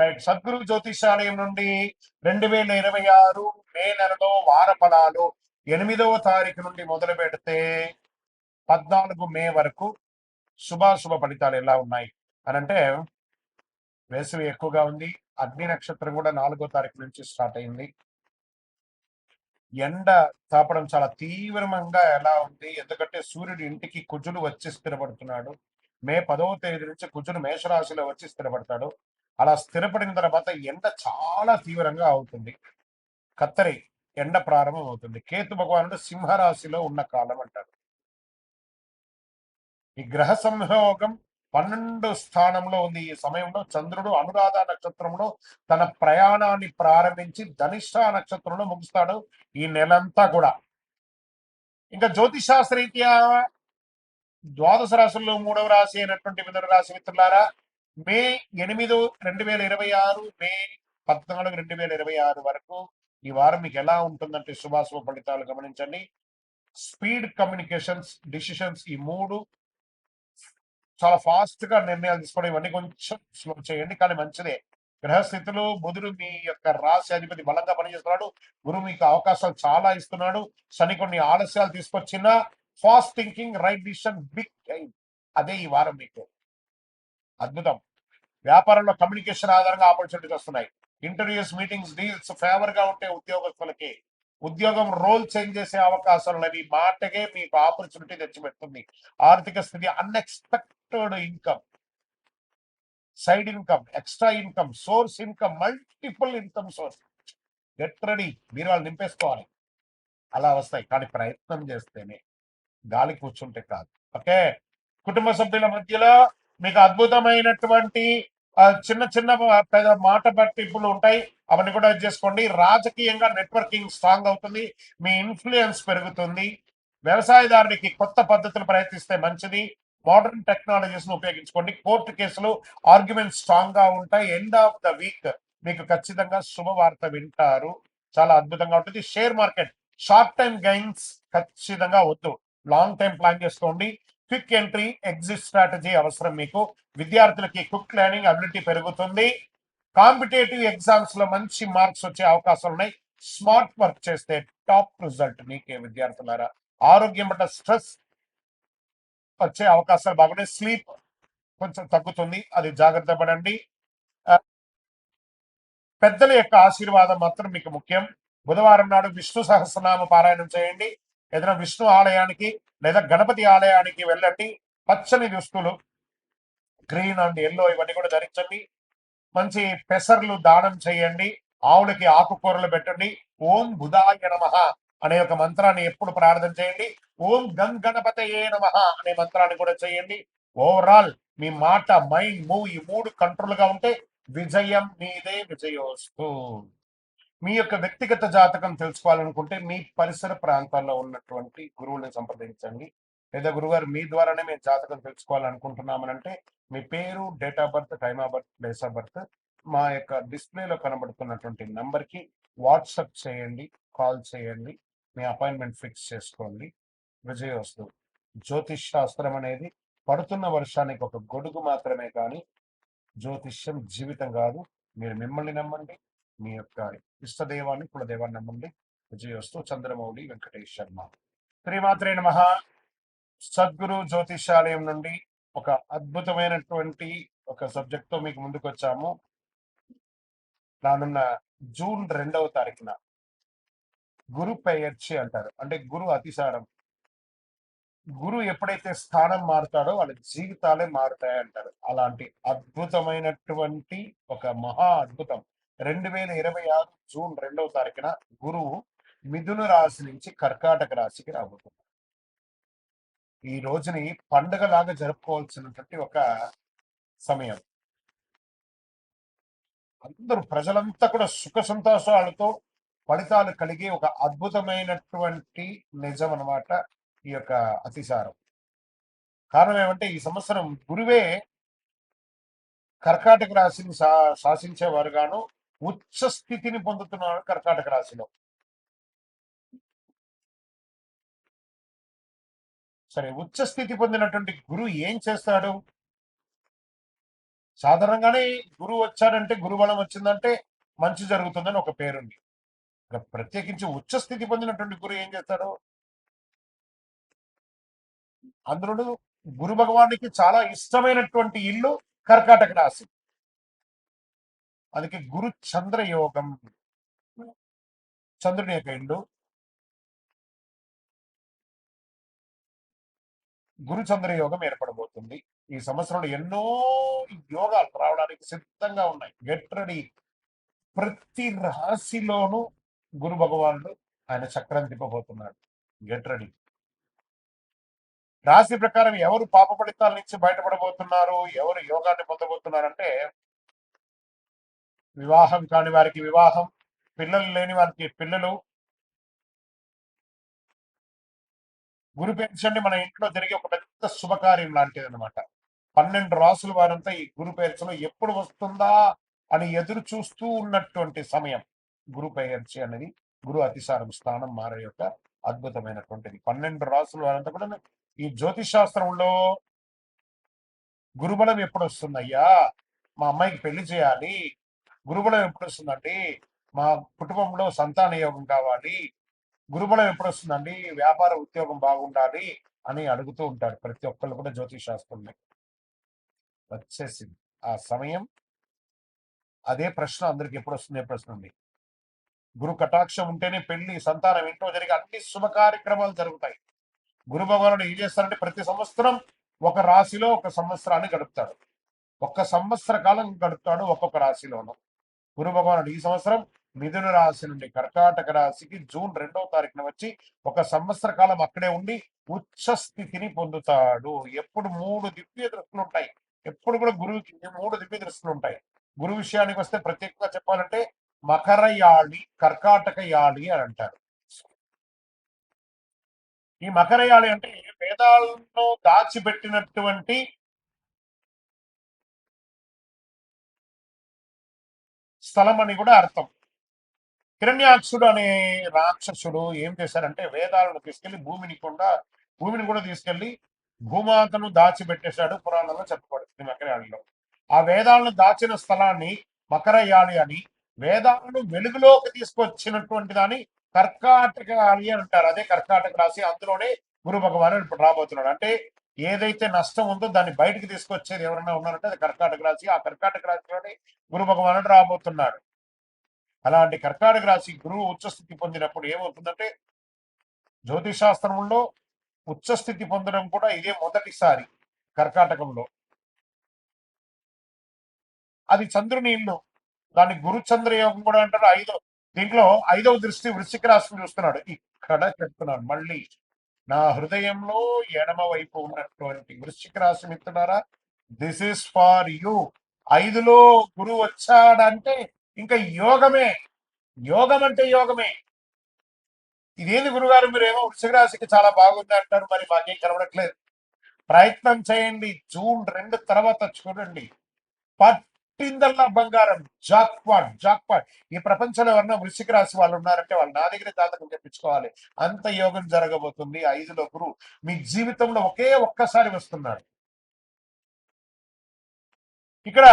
Right. Sadhguru జ్యోతిషాలయం నుండి 2026 మే నెలలో వార ఫలాలు 8వ తారీఖు నుండి మొదలు పెడితే 14 మే వరకు శుభాశుభ ఫలితాలు ఎలా ఉన్నాయి అని అంటే, వేసవి ఎక్కువగా ఉంది. అగ్ని నక్షత్రం కూడా 4వ తారీఖు నుంచి స్టార్ట్ అయింది. ఎండ తాపడం చాలా తీవ్రంగా ఎలా ఉంది, ఎందుకంటే సూర్యుడు ఇంటికి కుజుడు వచ్చి స్థిరపడుతున్నాడు. మే 10వ తేదీ నుంచి కుజుడు మేషరాశిలో వచ్చి స్థిరపడతాడు. అలా స్థిరపడిన తర్వాత ఎండ చాలా తీవ్రంగా అవుతుంది. కత్తరి ఎండ ప్రారంభం అవుతుంది. కేతు భగవానుడు సింహరాశిలో ఉన్న కాలం అంటారు. ఈ గ్రహ సంయోగం 12 స్థానంలో ఉంది. ఈ సమయంలో చంద్రుడు అనురాధ నక్షత్రంలో తన ప్రయాణాన్ని ప్రారంభించి ధనిష్ట నక్షత్రంలో ముగుస్తాడు ఈ నెలంతా కూడా. ఇంకా జ్యోతిషాస్త్రరీత్యా ద్వాదశ రాశుల్లో 3వ రాశి అయినటువంటి మిథున రాశి మిత్రులారా, మే 8 2026 మే 14 2026 వరకు ఈ వారం మీకు ఎలా ఉంటుందంటే శుభాశుభ ఫలితాలు గమనించండి. స్పీడ్, కమ్యూనికేషన్స్, డిసిషన్స్, ఈ మూడు చాలా ఫాస్ట్ గా నిర్ణయాలు తీసుకోవడం, ఇవన్నీ కొంచెం స్లో చేయండి, కానీ మంచిదే. గ్రహస్థితులు బుధుడు మీ యొక్క రాశి అధిపతి బలంగా పనిచేస్తున్నాడు. గురువు మీకు అవకాశాలు చాలా ఇస్తున్నాడు. శని కొన్ని ఆలస్యాలు తీసుకొచ్చినా fast thinking, right decision, big gain, అదే ఈ వారం మీకు అద్భుతం. వ్యాపారంలో కమ్యూనికేషన్ ఆధారంగా ఆపర్చునిటీస్ వస్తున్నాయి. ఇంటర్వ్యూస్, మీటింగ్స్, డీల్స్ ఫేవర్ గా ఉంటే ఉద్యోగస్తులకి ఉద్యోగం రోల్ చేంజ్ చేసే అవకాశాలు ఉన్నవి. మాటకే మీకు ఆపర్చునిటీ తెచ్చిపెడుతుంది. ఆర్థిక స్థితి unexpected income, side income, extra income, source income, multiple income source. Get ready, మీరు వాళ్ళు నింపేసుకోవాలి. అలా వస్తాయి, కానీ ప్రయత్నం చేస్తేనే, గాలి కూర్చుంటే కాదు. ఓకే. కుటుంబ సభ్యుల మధ్యలో మీకు అద్భుతమైనటువంటి చిన్న చిన్న పెద్ద మాట పట్టింపులు ఉంటాయి, అవన్నీ కూడా చేసుకోండి. రాజకీయంగా నెట్వర్కింగ్ స్ట్రాంగ్ అవుతుంది, మీ ఇన్ఫ్లుయెన్స్ పెరుగుతుంది. వ్యవసాయదారునికి కొత్త పద్ధతులు ప్రయత్నిస్తే మంచిది. మోడర్న్ టెక్నాలజీస్ ను ఉపయోగించుకోండి. కోర్టు కేసులు, ఆర్గ్యుమెంట్స్ స్ట్రాంగ్ గా ఉంటాయి. ఎండ్ ఆఫ్ ద వీక్ మీకు ఖచ్చితంగా శుభవార్త వింటారు. చాలా అద్భుతంగా ఉంటుంది. Share market short time gains ఖచ్చితంగా వద్దు, లాంగ్ టైం ప్లాన్ చేసుకోండి. క్విక్ ఎంట్రీ, ఎగ్జిట్ స్ట్రాటజీ అవసరం మీకు. విద్యార్థులకి క్విక్ లెర్నింగ్ అబిలిటీ పెరుగుతుంది. కాంపిటేటివ్ ఎగ్జామ్స్ లో మంచి మార్క్స్ వచ్చే అవకాశాలు ఉన్నాయి. స్మార్ట్ వర్క్ చేస్తే టాప్ రిజల్ట్ మీకే విద్యార్థులారా. ఆరోగ్యం పట్ల స్ట్రెస్ వచ్చే అవకాశాలు బాగున్నాయి. స్లీప్ కొంచెం తగ్గుతుంది, అది జాగ్రత్త పడండి. పెద్దల యొక్క ఆశీర్వాదం మాత్రం మీకు ముఖ్యం. బుధవారం నాడు విష్ణు సహస్రనామ పారాయణం చేయండి. ఏదైనా విష్ణు ఆలయానికి లేదా గణపతి ఆలయానికి వెళ్ళండి. పచ్చని దుస్తులు, గ్రీన్ అండ్ ఎల్లో, ఇవన్నీ కూడా ధరించండి. మంచి పెసర్లు దానం చేయండి. ఆవులకి ఆకుకూరలు పెట్టండి. ఓం బుధాయ నమః అనే ఒక మంత్రాన్ని ఎప్పుడు ప్రార్థన చేయండి. ఓం గం గణపతయే నమః అనే మంత్రాన్ని కూడా చేయండి. ఓవరాల్ మీ మాట, మైండ్, మూవ్, ఈ మూడు కంట్రోల్ గా ఉంటే విజయం మీదే, విజయోస్తు. మీ యొక్క వ్యక్తిగత జాతకం తెలుసుకోవాలనుకుంటే మీ పరిసర ప్రాంతాల్లో ఉన్నటువంటి గురువుని సంప్రదించండి. లేదా గురుగారు మీ ద్వారానే మేము జాతకం తెలుసుకోవాలనుకుంటున్నామనంటే మీ పేరు, date of birth, time of birth, place of birth మా యొక్క డిస్ప్లేలో కనబడుతున్నటువంటి నంబర్కి వాట్సాప్ చేయండి, కాల్ చేయండి. మీ అపాయింట్మెంట్ ఫిక్స్ చేసుకోండి. విజయోస్తు. జ్యోతిష్ శాస్త్రం అనేది పడుతున్న వర్షానికి ఒక గొడుగు మాత్రమే, కానీ జ్యోతిష్యం జీవితం కాదు. మీరు మిమ్మల్ని నమ్మండి, మీ యొక్క ఇష్టదైవాన్ని, కులదైవాన్ని నమ్మండి. విజయోస్తు. చంద్రమౌళి వెంకటేష్ శర్మ. శ్రీమాత్రే నమః. సద్గురు జ్యోతిషాలయం నుండి ఒక అద్భుతమైనటువంటి ఒక సబ్జెక్ట్ తో మీకు ముందుకు వచ్చాము. రానున్న జూన్ 2వ తారీఖున గురు పెయర్చి అంటారు, అంటే గురు అతిసారం. గురు ఎప్పుడైతే స్థానం మారుతాడో వాళ్ళ జీవితాలే మారుతాయి అంటారు. అలాంటి అద్భుతమైనటువంటి ఒక మహా అద్భుతం 2026 జూన్ 2వ తారీఖున గురువు మిథున రాశి నుంచి కర్కాటక రాశికి రాబోతుంది. ఈ రోజుని పండుగలాగా జరుపుకోవాల్సినటువంటి ఒక సమయం. అందరూ ప్రజలంతా కూడా సుఖ సంతోషాలతో ఫలితాలు కలిగే ఒక అద్భుతమైనటువంటి నిజం అన్నమాట ఈ యొక్క అతిసారం. కారణం ఏమంటే ఈ సంవత్సరం గురువే కర్కాటక రాశిని శాసించేవారుగాను ఉచ్చ స్థితిని పొందుతున్నాడు కర్కాటక రాశిలో. సరే, ఉచ్చ స్థితి పొందినటువంటి గురువు ఏం చేస్తాడు? సాధారణంగానే గురువు వచ్చాడంటే గురుబలం వచ్చిందంటే మంచి జరుగుతుందని ఒక పేరుంది. ఇక ప్రత్యేకించి ఉచ్చ స్థితి పొందినటువంటి గురువు ఏం చేస్తాడు? అందులో గురు భగవానికి చాలా ఇష్టమైనటువంటి ఇల్లు కర్కాటక రాశి. అందుకే గురు చంద్ర యోగం, చంద్రుని యొక్క ఇల్లు గురు చంద్ర యోగం ఏర్పడబోతుంది. ఈ సంవత్సరంలో ఎన్నో యోగాలు రావడానికి సిద్ధంగా ఉన్నాయి. Get ready. ప్రతి రాశిలోనూ గురు భగవానుడు ఆయన చక్రం తిప్పబోతున్నాడు. Get ready. రాశి ప్రకారం ఎవరు పాప ఫలితాల నుంచి బయటపడబోతున్నారు, ఎవరు యోగాన్ని పొందబోతున్నారంటే, వివాహం కాని వారికి వివాహం, పిల్లలు లేని వారికి పిల్లలు, గురు పెన్షన్ మన ఇంట్లో జరిగే ఒక పెద్ద శుభకార్యం లాంటిది అనమాట. 12 రాసుల వారంతా ఈ గురు పెన్షన్ ఎప్పుడు వస్తుందా అని ఎదురు చూస్తూ ఉన్నటువంటి సమయం. గురు పెన్షి అనేది గురు అతిసారం స్థానం మారే యొక్క అద్భుతమైనటువంటిది. 12 రాసుల వారంతా కూడా ఈ జ్యోతిష్ శాస్త్రంలో గురుబలం ఎప్పుడు వస్తుందయ్యా, మా అమ్మాయికి పెళ్లి చేయాలి, గురుబలం ఎప్పుడు వస్తుందండి, మా కుటుంబంలో సంతాన యోగం కావాలి, గురుబలం ఎప్పుడు వస్తుందండి, వ్యాపార ఉద్యోగం బాగుండాలి అని అడుగుతూ ఉంటారు ప్రతి ఒక్కళ్ళు కూడా. జ్యోతిష్ శాస్త్రంలో వచ్చేసింది ఆ సమయం. అదే ప్రశ్న అందరికి ఎప్పుడు వస్తుంది ప్రశ్న ఉంది. గురు కటాక్షం ఉంటేనే పెళ్లి, సంతానం, ఇంట్లో జరిగే అన్ని శుభ కార్యక్రమాలు జరుగుతాయి. గురు భగవానుడు ఏం చేస్తారంటే ప్రతి సంవత్సరం ఒక రాశిలో ఒక సంవత్సరాన్ని గడుపుతాడు. ఒక్క సంవత్సర కాలం గడుపుతాడు ఒక్కొక్క రాశిలోనూ. గురు భగవానుడు ఈ సంవత్సరం మిథున రాశి నుండి కర్కాటక రాశికి జూన్ 2వ తారీఖున వచ్చి ఒక సంవత్సర కాలం అక్కడే ఉండి ఉచ్చ స్థితిని పొందుతాడు. ఎప్పుడు 3 దివ్య దృష్టిలు ఉంటాయి. ఎప్పుడు కూడా గురువుకి 3 దివ్య దృష్టిలు ఉంటాయి. గురువు విషయానికి వస్తే ప్రత్యేకంగా చెప్పాలంటే మకర యాళి, కర్కాటక యాళి అని అంటారు. ఈ మకర యాళి అంటే వేదాలను దాచిపెట్టినటువంటి స్థలం అని కూడా అర్థం. హిరణ్యాక్షుడు అనే రాక్షసుడు ఏం చేశారంటే వేదాలను తీసుకెళ్లి భూమిని కూడా తీసుకెళ్లి భూమాతను దాచిపెట్టేశాడు. పురాణంలో చెప్పబడుతుంది మకరయాళిలో. ఆ వేదాలను దాచిన స్థలాన్ని మకరయాళి అని, వేదాలను వెలుగులోకి తీసుకొచ్చినటువంటి దాన్ని కర్కాటక యాళి అని అంటారు. అదే కర్కాటక రాశి. అందులోనే గురు భగవానుడు ఇప్పుడు రాబోతున్నాడు. అంటే ఏదైతే నష్టం ఉందో దాన్ని బయటకు తీసుకొచ్చేది ఎవరైనా ఉన్నారంటే అది కర్కాటక రాశి. ఆ కర్కాటక రాశిలోనే గురు భగవానుడు రాబోతున్నాడు. అలాంటి కర్కాటక రాశి గురువు ఉచ్చస్థితి పొందినప్పుడు ఏమవుతుందంటే, జ్యోతిషాస్త్రంలో ఉచ్చస్థితి పొందడం కూడా ఇదే మొదటిసారి కర్కాటకంలో. అది చంద్రుని ఇల్లు. దాన్ని గురుచంద్ర యోగం కూడా అంటారు. దీంట్లో 5వ దృష్టి వృశ్చిక రాశిని చూస్తున్నాడు. ఇక్కడ చెప్తున్నాను మళ్ళీ, నా హృదయంలో ఎడమ వైపు ఉన్నటువంటి వృశ్చిక రాశి మిత్రులారా, దిస్ ఇస్ ఫార్ యూ. 5లో గురువు వచ్చాడంటే ఇంకా యోగమే. యోగం అంటే యోగమే. ఇదేంది గురుగారు మీరేమో వృశ్చిక రాశికి చాలా బాగుంది అంటారు, మరి మాకేం కనబడట్లేదు. ప్రయత్నం చేయండి. జూన్ 2 తర్వాత చూడండి, పట్టిందల్లా బంగారం. జాక్పాట్. ఈ ప్రపంచంలో ఎవరన్నా వృశ్చిక రాశి వాళ్ళు ఉన్నారంటే వాళ్ళు నా దగ్గర జాతకం చెప్పించుకోవాలి. అంత యోగం జరగబోతుంది. 5లో గురువు మీ జీవితంలో ఒక్కసారి వస్తున్నాడు. ఇక్కడ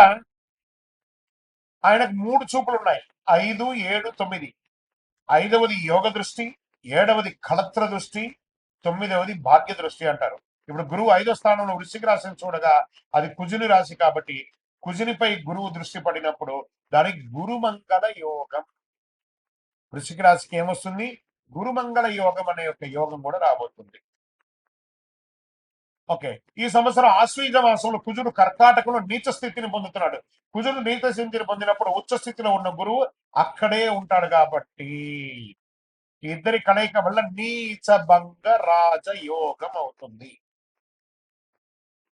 ఆయనకు 3 చూపులు ఉన్నాయి. 5, 7, 9. 5వది యోగ దృష్టి, 7వది కళత్ర దృష్టి, 9వది భాగ్య దృష్టి అంటారు. ఇప్పుడు గురువు 5వ స్థానంలో వృశ్చిక రాశిని చూడగా అది కుజుని రాశి కాబట్టి కుజునిపై గురువు దృష్టి పడినప్పుడు దానికి గురుమంగళ యోగం. వృశ్చిక రాశికి ఏమొస్తుంది? గురుమంగళ యోగం అనే ఒక యోగం కూడా రాబోతుంది. ఓకే, ఈ సంవత్సరం ఆశ్వీజ మాసంలో కుజుడు కర్కాటకంలో నీచ స్థితిని పొందుతున్నాడు. కుజుడు నీచ స్థితిని పొందినప్పుడు ఉచ్చ స్థితిలో ఉన్న గురువు అక్కడే ఉంటాడు కాబట్టి ఇద్దరి కలయిక వల్ల నీచ భంగ రాజ యోగం అవుతుంది.